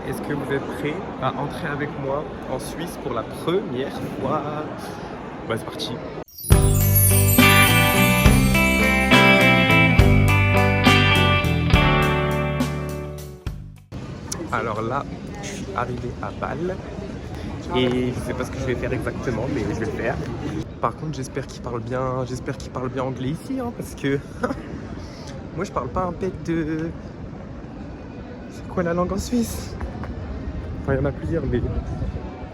est-ce que vous êtes prêts à entrer avec moi en Suisse pour la première fois? Bah c'est parti. Alors là, je suis arrivé à Bâle et je sais pas ce que je vais faire exactement, mais je vais le faire. Par contre, j'espère qu'il parle bien anglais ici, hein, parce que moi je parle pas un pet de... C'est quoi la langue en Suisse? Enfin, il y en a plusieurs, mais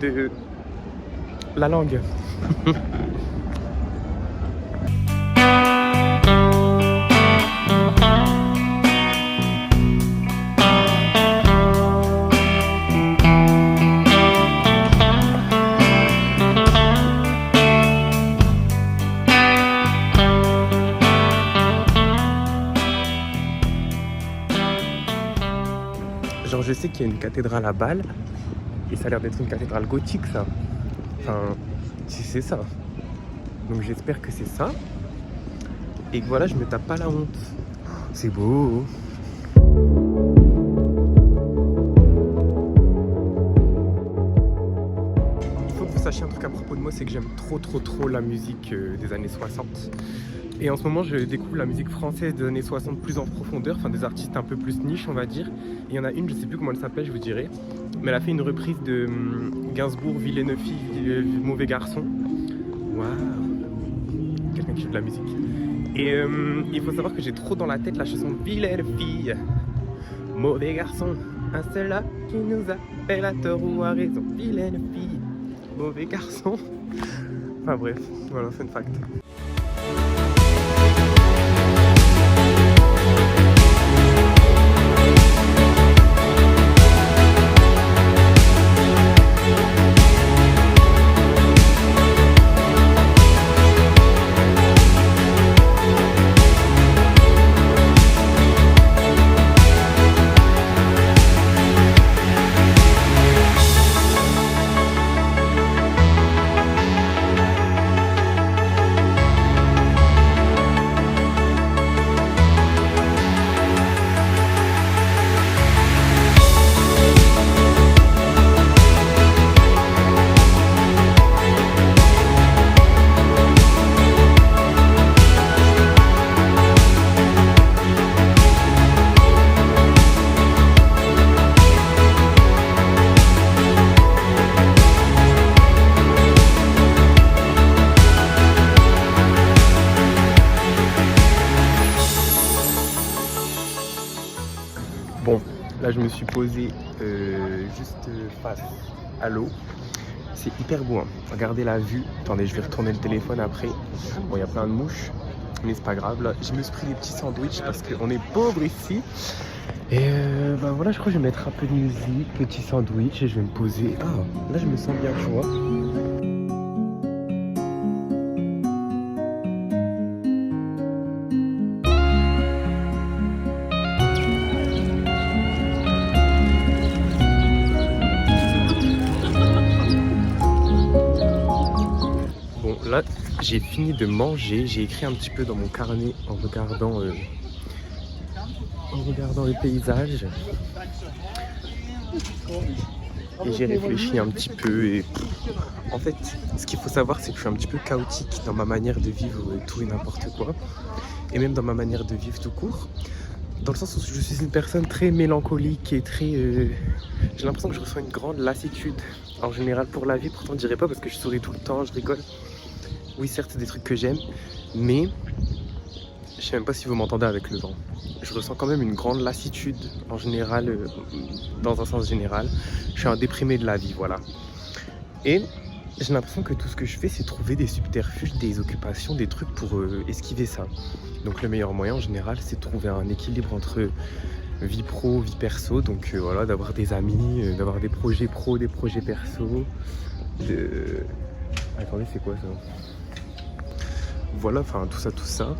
de la langue. Genre je sais qu'il y a une cathédrale à Bâle et ça a l'air d'être une cathédrale gothique ça. Enfin, si c'est ça. Donc j'espère que c'est ça. Et que voilà, je me tape pas la honte. C'est beau. Il faut que vous sachiez un truc à propos de moi, c'est que j'aime trop la musique des années 60. Et en ce moment, je découvre la musique française des années 60 plus en profondeur, enfin des artistes un peu plus niche, on va dire. Et il y en a une, je sais plus comment elle s'appelle, je vous dirai. Mais elle a fait une reprise de Gainsbourg, Vilaine fille, Mauvais garçon. Waouh! Quelqu'un qui joue de la musique. Et il faut savoir que j'ai trop dans la tête la chanson Vilaine fille, Mauvais garçon. Un seul là qui nous appelle à tort ou à raison. Vilaine fille, Mauvais garçon. Enfin bref, voilà, fun fact. Bon, là je me suis posé juste face à l'eau. C'est hyper beau, hein. Regardez la vue. Attendez, je vais retourner le téléphone après. Bon, il y a plein de mouches, mais c'est pas grave. Là, je me suis pris des petits sandwichs parce qu'on est pauvres ici. Et bah voilà, je crois que je vais mettre un peu de musique, petit sandwich et je vais me poser. Ah, là je me sens bien, tu vois. Là, j'ai fini de manger, j'ai écrit un petit peu dans mon carnet en regardant le paysage. Et j'ai réfléchi un petit peu et en fait, ce qu'il faut savoir, c'est que je suis un petit peu chaotique dans ma manière de vivre tout et n'importe quoi. Et même dans ma manière de vivre tout court. Dans le sens où je suis une personne très mélancolique et très... j'ai l'impression que je ressens une grande lassitude en général pour la vie. Pourtant, je dirais pas parce que je souris tout le temps, je rigole. Oui, certes, c'est des trucs que j'aime, mais je sais même pas si vous m'entendez avec le vent. Je ressens quand même une grande lassitude en général, dans un sens général. Je suis un déprimé de la vie, voilà. Et j'ai l'impression que tout ce que je fais, c'est trouver des subterfuges, des occupations, des trucs pour esquiver ça. Donc le meilleur moyen en général, c'est de trouver un équilibre entre vie pro, vie perso. Donc voilà, d'avoir des amis, d'avoir des projets pro, des projets perso. Attendez, c'est quoi ça? Voilà, enfin tout ça.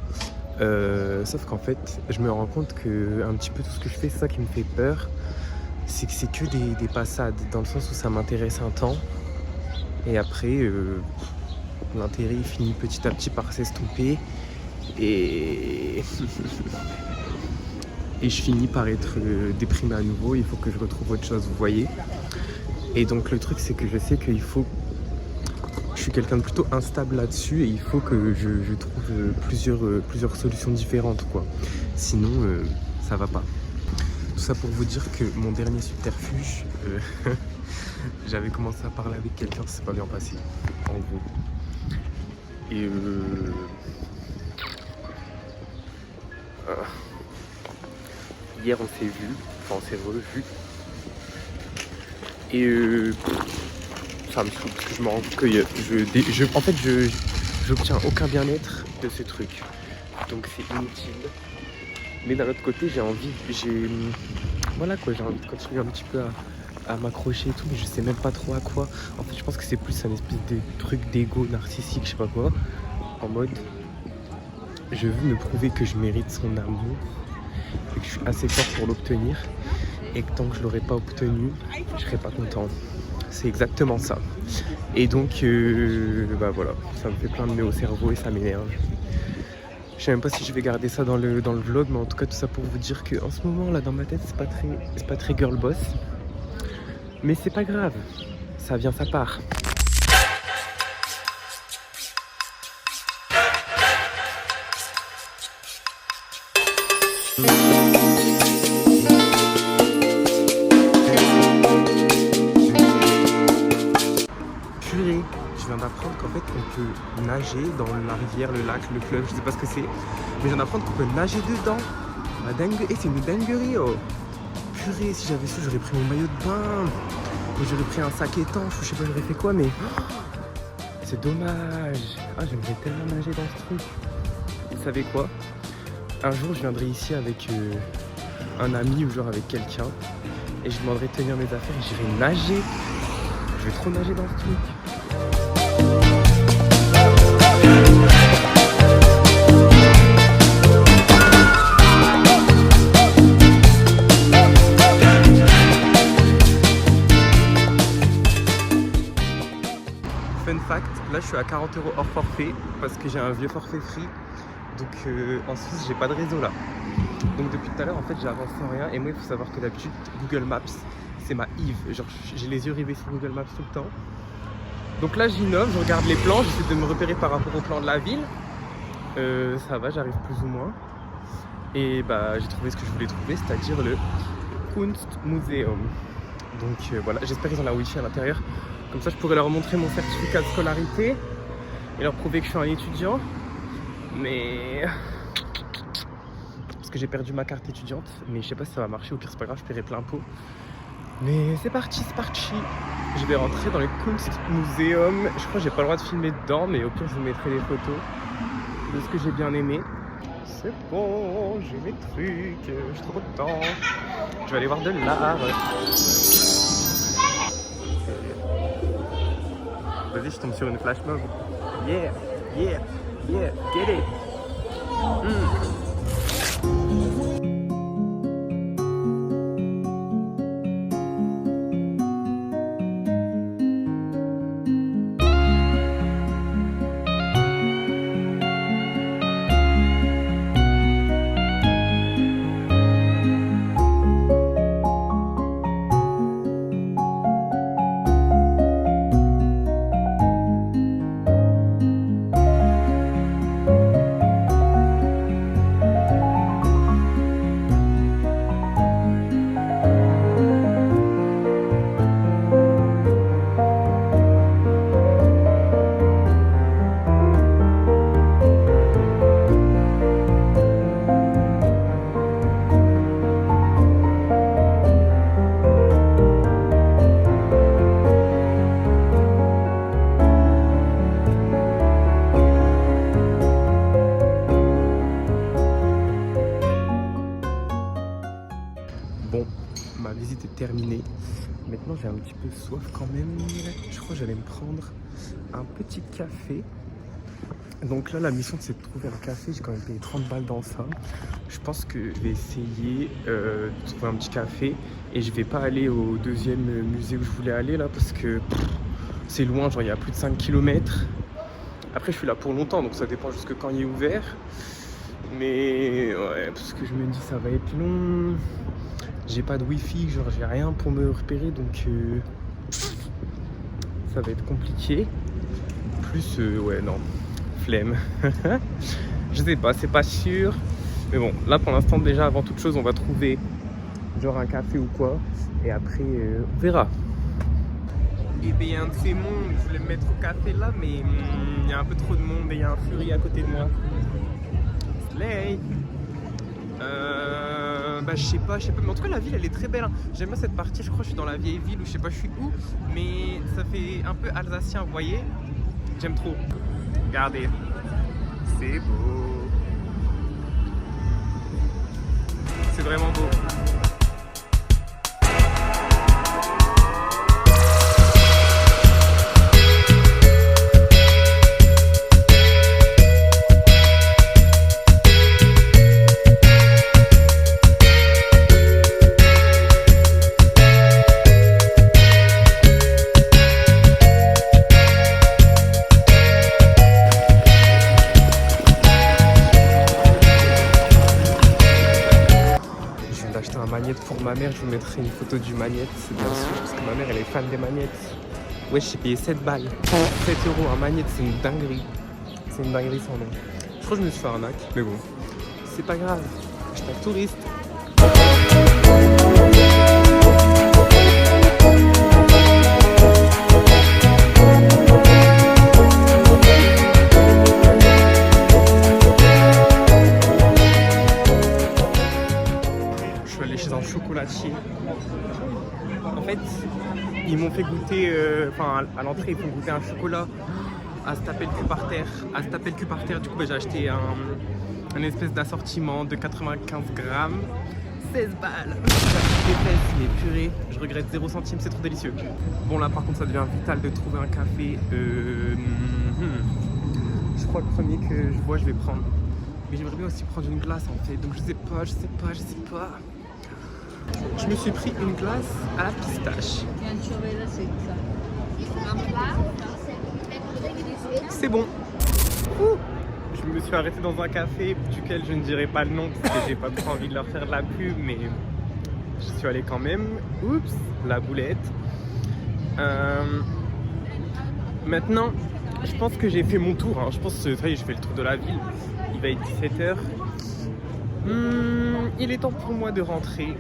Sauf qu'en fait, je me rends compte que un petit peu tout ce que je fais, c'est ça qui me fait peur. C'est que c'est que des passades, dans le sens où ça m'intéresse un temps. Et après, l'intérêt finit petit à petit par s'estomper. Et et je finis par être déprimé à nouveau. Il faut que je retrouve autre chose, vous voyez. Et donc le truc, c'est que je sais qu'il faut... Je suis quelqu'un de plutôt instable là-dessus et il faut que je trouve plusieurs solutions différentes, quoi. Sinon, ça va pas. Tout ça pour vous dire que mon dernier subterfuge, j'avais commencé à parler avec quelqu'un, c'est pas bien passé, en gros. Et hier on s'est vu, enfin on s'est revu. Et ça me saoule parce que je me rends compte que en fait j'obtiens aucun bien-être de ce truc. Donc c'est inutile. Mais d'un autre côté j'ai envie de continuer un petit peu à m'accrocher et tout, mais je sais même pas trop à quoi. En fait je pense que c'est plus un espèce de truc d'ego narcissique, je sais pas quoi. En mode, je veux me prouver que je mérite son amour et que je suis assez fort pour l'obtenir. Et que tant que je l'aurais pas obtenu, je serais pas content. C'est exactement ça. Et donc, voilà, ça me fait plein de nœuds au cerveau et ça m'énerve. Je sais même pas si je vais garder ça dans le vlog, mais en tout cas tout ça pour vous dire qu'en ce moment là dans ma tête c'est pas très girl boss. Mais c'est pas grave, ça vient, ça part. Purée, je viens d'apprendre qu'en fait on peut nager dans la rivière, le lac, le fleuve, je sais pas ce que c'est. Mais je viens d'apprendre qu'on peut nager dedans. La dingue... Et c'est une dinguerie, oh. Purée, si j'avais su, j'aurais pris mon maillot de bain. Ou j'aurais pris un sac étanche, ou je sais pas, j'aurais fait quoi, mais... C'est dommage. Ah, j'aimerais tellement nager dans ce truc. Vous savez quoi? Un jour, je viendrai ici avec un ami ou genre avec quelqu'un. Et je demanderai de tenir mes affaires et j'irai nager. Je vais trop nager dans ce truc. Fun fact, là je suis à 40 € hors forfait parce que j'ai un vieux forfait free. Donc en Suisse j'ai pas de réseau là. Donc depuis tout à l'heure en fait j'avance sans rien. Et moi il faut savoir que d'habitude Google Maps c'est ma Yves. Genre j'ai les yeux rivés sur Google Maps tout le temps. Donc là j'innove, je regarde les plans, j'essaie de me repérer par rapport au plan de la ville. Ça va, j'arrive plus ou moins. Et bah j'ai trouvé ce que je voulais trouver, c'est-à-dire le Kunstmuseum. Donc voilà, j'espère qu'ils ont la wifi à l'intérieur. Comme ça je pourrais leur montrer mon certificat de scolarité et leur prouver que je suis un étudiant. Mais... parce que j'ai perdu ma carte étudiante. Mais je sais pas si ça va marcher, au pire c'est pas grave, je paierai plein pot. Mais c'est parti, c'est parti. Je vais rentrer dans le Kunstmuseum. Je crois que j'ai pas le droit de filmer dedans, mais au pire je vous mettrai des photos de ce que j'ai bien aimé. C'est bon, j'ai mes trucs, j'ai trop de temps. Je vais aller voir de l'art. Vas-y, je tombe sur une flash mob. Yeah, yeah, yeah, get it. Bon, ma visite est terminée. Maintenant j'ai un petit peu soif quand même. Je crois que j'allais me prendre un petit café. Donc là la mission c'est de trouver un café. J'ai quand même payé 30 balles dans ça. Je pense que je vais essayer de trouver un petit café. Et je vais pas aller au deuxième musée où je voulais aller là parce que c'est loin, genre il y a plus de 5 km. Après je suis là pour longtemps donc ça dépend jusque quand il est ouvert. Mais ouais, parce que je me dis ça va être long. J'ai pas de wifi, genre j'ai rien pour me repérer, donc ça va être compliqué. Plus, ouais, non, flemme. Je sais pas, c'est pas sûr. Mais bon, là pour l'instant, déjà, avant toute chose, on va trouver genre un café ou quoi. Et après, on verra. Et bien, il y a un de ces mondes, je voulais me mettre au café là, mais il y a un peu trop de monde et il y a un furie à côté de moi. Slay. Bah je sais pas, mais en tout cas la ville elle est très belle, hein. J'aime bien cette partie, je crois que je suis dans la vieille ville ou je sais pas je suis où, mais ça fait un peu alsacien, vous voyez. J'aime trop. Regardez, c'est beau. C'est vraiment beau. Pour ma mère, je vous mettrai une photo du magnète, c'est bien sûr, parce que ma mère elle est fan des magnettes. Ouais, j'ai payé 7 balles, 7 euros un magnète, c'est une dinguerie. C'est une dinguerie sans nom. Je crois que je me suis fait arnaque, mais bon, c'est pas grave, je suis un touriste. Chocolatier. En fait, ils m'ont fait goûter, à l'entrée, ils font goûter un chocolat à se taper le cul par terre. Du coup, bah, j'ai acheté un espèce d'assortiment de 95 grammes. 16 balles. Mais purée, je regrette 0 centime, c'est trop délicieux. Bon, là, par contre, ça devient vital de trouver un café. Je crois que le premier que je vois, je vais prendre. Mais j'aimerais bien aussi prendre une glace, en fait. Donc, je sais pas. Je me suis pris une glace à la pistache. C'est bon. Ouh. Je me suis arrêté dans un café duquel je ne dirai pas le nom parce que j'ai pas trop envie de leur faire de la pub, mais je suis allé quand même. Oups, la boulette. Maintenant, je pense que j'ai fait mon tour. Hein. Je pense que ça y est, j'ai fait le tour de la ville. Il va être 17h. Il est temps pour moi de rentrer.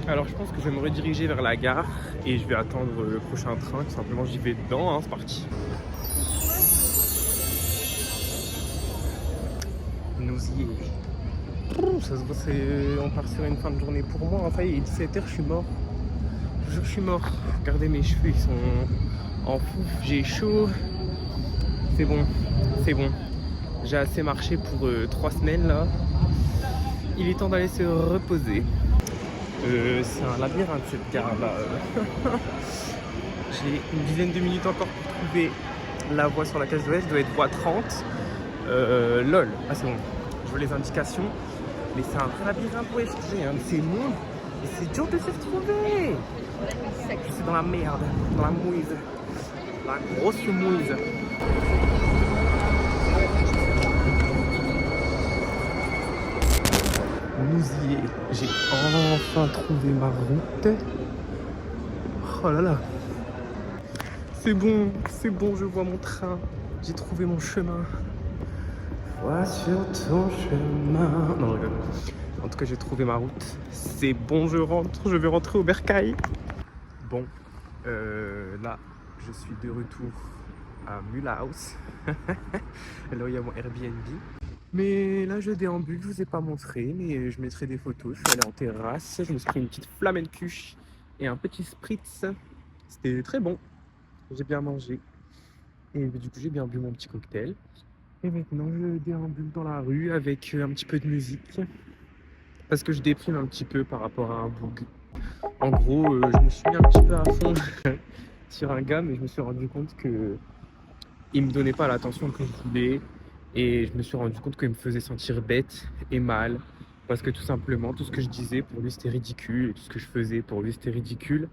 Alors je pense que je vais me rediriger vers la gare et je vais attendre le prochain train. Tout simplement j'y vais dedans, hein, c'est parti. Nous y est. Ça se voit, on part sur une fin de journée pour moi. Enfin il est 17h, je suis mort. Je suis mort. Regardez mes cheveux, ils sont en fouf, j'ai chaud. C'est bon, c'est bon. J'ai assez marché pour 3 semaines là. Il est temps d'aller se reposer. C'est un labyrinthe cette gare là. J'ai une dizaine de minutes encore pour trouver la voie sur laquelle je dois être. Je dois être voie 30. Lol. Ah c'est bon. Je veux les indications. Mais c'est un vrai labyrinthe, ouais, c'est long. Et c'est dur de s'y retrouver. C'est dans la merde, dans la mouise. La grosse mouise. Nous y est. J'ai enfin trouvé ma route. Oh là là. C'est bon, je vois mon train. J'ai trouvé mon chemin. Vois sur ton chemin. Non, je rigole. En tout cas, j'ai trouvé ma route. C'est bon, je rentre. Je vais rentrer au Bercail. Bon, là, je suis de retour à Mulhouse. Là où il y a mon Airbnb. Mais là, je déambule, je vous ai pas montré, mais je mettrai des photos. Je suis allé en terrasse, je me suis pris une petite flamencuche et un petit spritz. C'était très bon. J'ai bien mangé. Et du coup, j'ai bien bu mon petit cocktail. Et maintenant, je déambule dans la rue avec un petit peu de musique. Parce que je déprime un petit peu par rapport à un boug. En gros, je me suis mis un petit peu à fond sur un gars, mais je me suis rendu compte que il me donnait pas l'attention que je voulais. Et je me suis rendu compte qu'il me faisait sentir bête et mal. Parce que tout simplement, tout ce que je disais, pour lui, c'était ridicule. Et tout ce que je faisais, pour lui, c'était ridicule.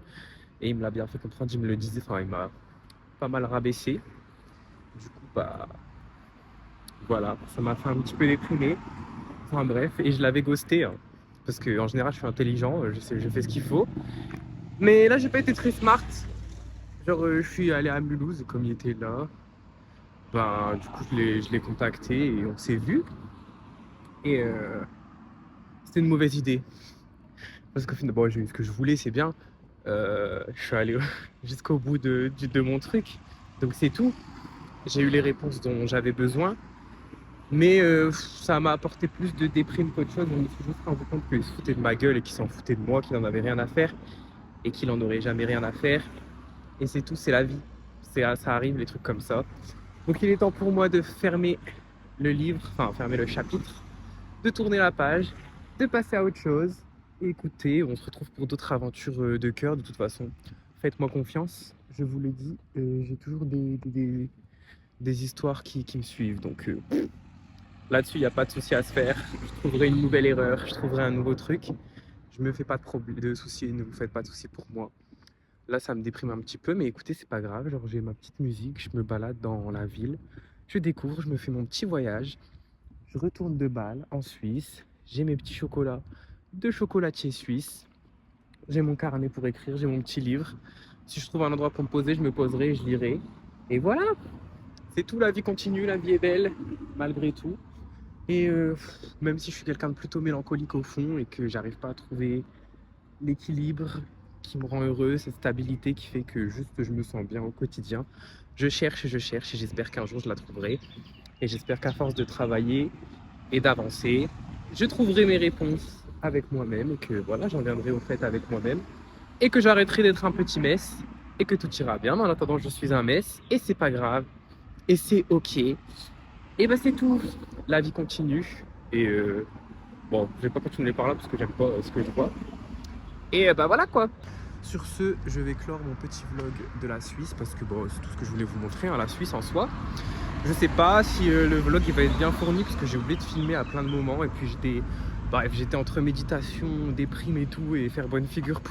Et il me l'a bien fait comprendre, il me le disait. Enfin, il m'a pas mal rabaissé. Du coup, bah... Voilà, ça m'a fait un petit peu déprimer. Enfin bref, et je l'avais ghosté, hein, parce qu'en général je suis intelligent, je fais ce qu'il faut. Mais là j'ai pas été très smart. Genre je suis allé à Mulhouse comme il était là. Ben du coup je l'ai contacté et on s'est vu. Et c'était une mauvaise idée. Parce que bon, j'ai eu ce que je voulais, c'est bien. Je suis allé jusqu'au bout de mon truc. Donc c'est tout. J'ai eu les réponses dont j'avais besoin. Mais ça m'a apporté plus de déprime qu'autre chose. Je me suis juste rendu compte qu'ils se foutaient de ma gueule et qu'ils s'en foutaient de moi, qu'il n'en avait rien à faire et qu'il n'en aurait jamais rien à faire. Et c'est tout, c'est la vie. Ça arrive, les trucs comme ça. Donc il est temps pour moi de fermer le livre, enfin fermer le chapitre, de tourner la page, de passer à autre chose. Et écoutez, on se retrouve pour d'autres aventures de cœur. De toute façon, faites-moi confiance. Je vous le dis, j'ai toujours des histoires qui me suivent. Donc là-dessus, il n'y a pas de souci à se faire. Je trouverai une nouvelle erreur, je trouverai un nouveau truc. Je me fais pas de soucis, ne vous faites pas de soucis pour moi. Là, ça me déprime un petit peu, mais écoutez, c'est pas grave. Genre, j'ai ma petite musique, je me balade dans la ville, je découvre, je me fais mon petit voyage. Je retourne de Bâle en Suisse. J'ai mes petits chocolats de chocolatier suisse. J'ai mon carnet pour écrire, j'ai mon petit livre. Si je trouve un endroit pour me poser, je me poserai, je lirai. Et voilà, c'est tout, la vie continue, la vie est belle, malgré tout. Et même si je suis quelqu'un de plutôt mélancolique au fond et que j'arrive pas à trouver l'équilibre qui me rend heureux, cette stabilité qui fait que juste je me sens bien au quotidien, je cherche et j'espère qu'un jour je la trouverai. Et j'espère qu'à force de travailler et d'avancer, je trouverai mes réponses avec moi-même et que voilà, j'en viendrai au fait avec moi-même et que j'arrêterai d'être un petit mess et que tout ira bien. Mais en attendant, je suis un mess et c'est pas grave et c'est ok. Et ben c'est tout. La vie continue et bon, je vais pas continuer par là parce que j'aime pas ce que je vois. Et ben voilà quoi. Sur ce, je vais clore mon petit vlog de la Suisse parce que bon, c'est tout ce que je voulais vous montrer, hein, la Suisse en soi. Je sais pas si le vlog il va être bien fourni parce que j'ai oublié de filmer à plein de moments et puis j'étais entre méditation, déprime et tout et faire bonne figure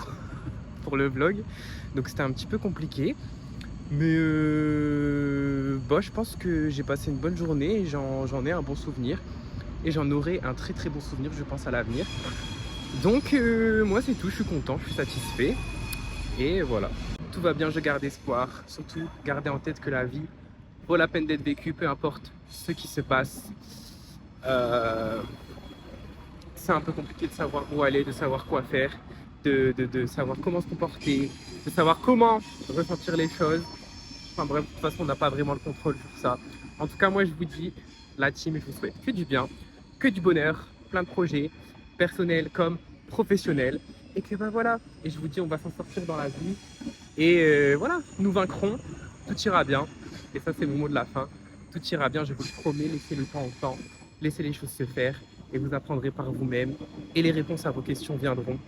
pour le vlog. Donc c'était un petit peu compliqué. Mais bon, je pense que j'ai passé une bonne journée et j'en ai un bon souvenir. Et j'en aurai un très très bon souvenir, je pense, à l'avenir. Donc moi c'est tout, je suis content, je suis satisfait. Et voilà, tout va bien, je garde espoir. Surtout, gardez en tête que la vie vaut la peine d'être vécue, peu importe ce qui se passe. C'est un peu compliqué de savoir où aller, de savoir quoi faire, de savoir comment se comporter, de savoir comment ressentir les choses. Enfin bref, de toute façon, on n'a pas vraiment le contrôle sur ça. En tout cas, moi, je vous dis, la team, je vous souhaite que du bien, que du bonheur, plein de projets, personnels comme professionnels. Et que ben voilà, et je vous dis, on va s'en sortir dans la vie. Et voilà, nous vaincrons, tout ira bien. Et ça, c'est mon mot de la fin. Tout ira bien, je vous le promets, laissez le temps au temps, laissez les choses se faire. Et vous apprendrez par vous-même. Et les réponses à vos questions viendront.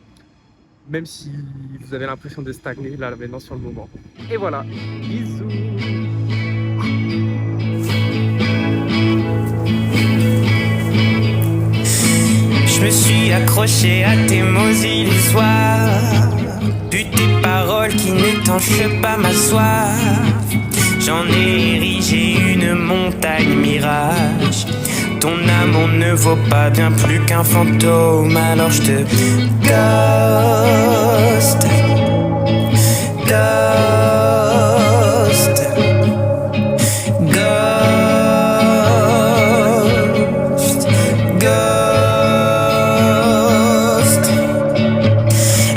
Même si vous avez l'impression de stagner là maintenant sur le moment. Et voilà, bisous. Je me suis accroché à tes mots illusoires, bu tes paroles qui n'étanchent pas ma soif. J'en ai érigé une montagne mirage. Ton amour ne vaut pas bien plus qu'un fantôme, alors je te ghost, ghost, ghost, ghost.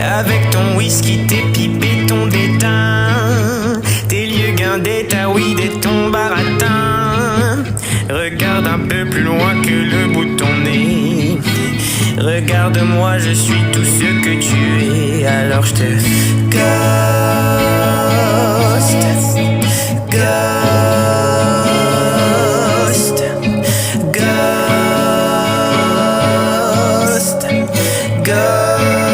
Avec ton whisky, tes pipes et ton dédain, tes lieux guindés, ta weed et ton baratin. Regarde un peu plus loin que le bout de ton nez. Regarde-moi, je suis tout ce que tu es. Alors je te ghost, ghost, ghost, ghost.